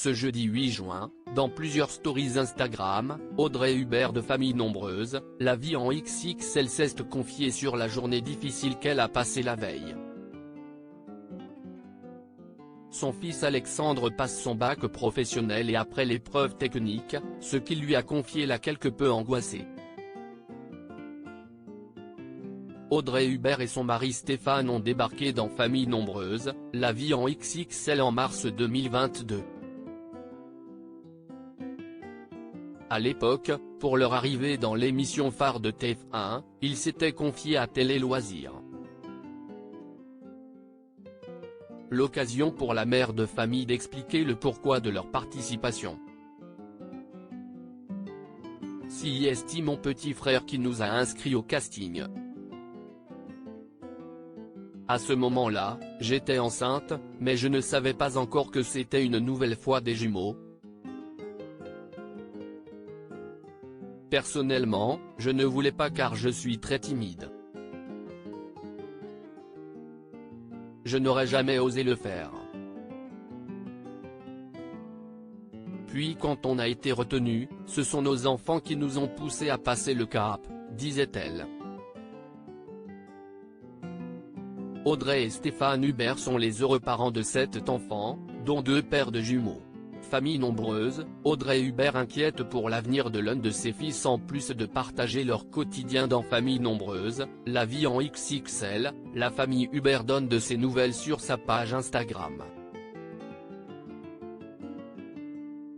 Ce jeudi 8 juin, dans plusieurs stories Instagram, Audrey Hubert de Famille Nombreuse, la vie en XXL s'est confiée sur la journée difficile qu'elle a passée la veille. Son fils Alexandre passe son bac professionnel et après l'épreuve technique, ce qui lui a confié l'a quelque peu angoissée. Audrey Hubert et son mari Stéphane ont débarqué dans Famille Nombreuse, la vie en XXL en mars 2022. À l'époque, pour leur arrivée dans l'émission phare de TF1, ils s'étaient confiés à Télé Loisirs. L'occasion pour la mère de famille d'expliquer le pourquoi de leur participation. Si est mon petit frère qui nous a inscrits au casting. À ce moment-là, j'étais enceinte, mais je ne savais pas encore que c'était une nouvelle fois des jumeaux. Personnellement, je ne voulais pas car je suis très timide. Je n'aurais jamais osé le faire. Puis quand on a été retenu, ce sont nos enfants qui nous ont poussés à passer le cap, disait-elle. Audrey et Stéphane Hubert sont les heureux parents de 7 enfants, dont 2 paires de jumeaux. Famille nombreuse, Audrey Hubert inquiète pour l'avenir de l'un de ses fils en plus de partager leur quotidien dans Famille Nombreuse, la vie en XXL, la famille Hubert donne de ses nouvelles sur sa page Instagram.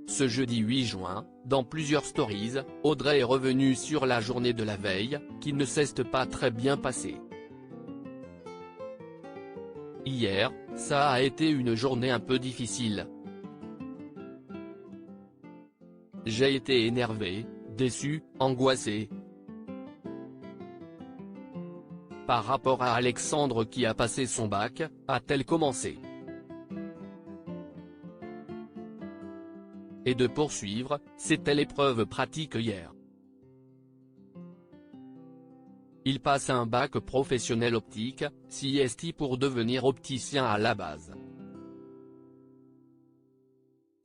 Ce jeudi 8 juin, dans plusieurs stories, Audrey est revenue sur la journée de la veille, qui ne s'est pas très bien passée. Hier, ça a été une journée un peu difficile. J'ai été énervé, déçu, angoissé. Par rapport à Alexandre qui a passé son bac, a-t-elle commencé. Et de poursuivre, c'était l'épreuve pratique hier. Il passe un bac professionnel optique, CIST pour devenir opticien à la base.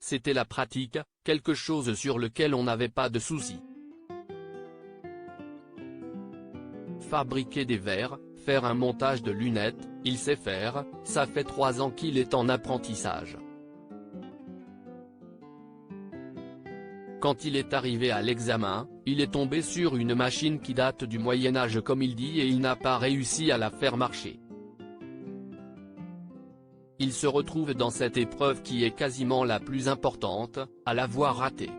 C'était la pratique, quelque chose sur lequel on n'avait pas de soucis. Fabriquer des verres, faire un montage de lunettes, il sait faire, ça fait 3 ans qu'il est en apprentissage. Quand il est arrivé à l'examen, il est tombé sur une machine qui date du Moyen-Âge comme il dit et il n'a pas réussi à la faire marcher. Il se retrouve dans cette épreuve qui est quasiment la plus importante, à l'avoir ratée.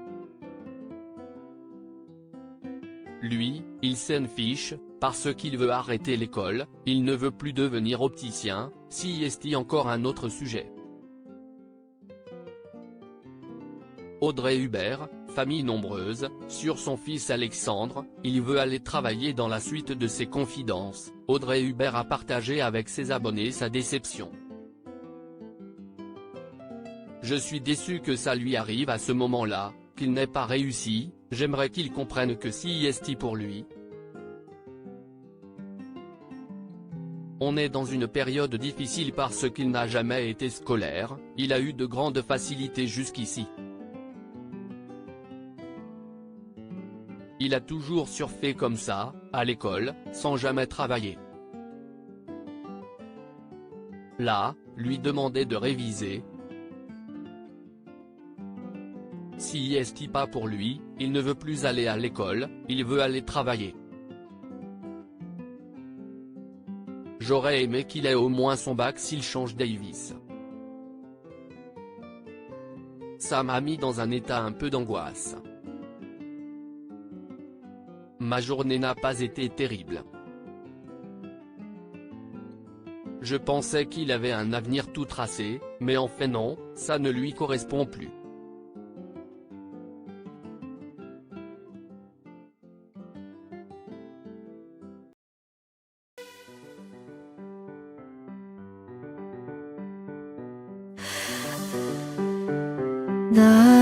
Lui, il s'en fiche, parce qu'il veut arrêter l'école, il ne veut plus devenir opticien, si est encore un autre sujet. Audrey Hubert, Famille Nombreuse, sur son fils Alexandre, il veut aller travailler dans la suite de ses confidences, Audrey Hubert a partagé avec ses abonnés sa déception. Je suis déçu que ça lui arrive à ce moment-là, qu'il n'ait pas réussi, j'aimerais qu'il comprenne que si est pour lui. On est dans une période difficile parce qu'il n'a jamais été scolaire, il a eu de grandes facilités jusqu'ici. Il a toujours surfé comme ça, à l'école, sans jamais travailler. Là, lui demander de réviser. Si est pas pour lui, il ne veut plus aller à l'école, il veut aller travailler. J'aurais aimé qu'il ait au moins son bac s'il change Davis. Ça m'a mis dans un état un peu d'angoisse. Ma journée n'a pas été terrible. Je pensais qu'il avait un avenir tout tracé, mais en fait non, ça ne lui correspond plus. 나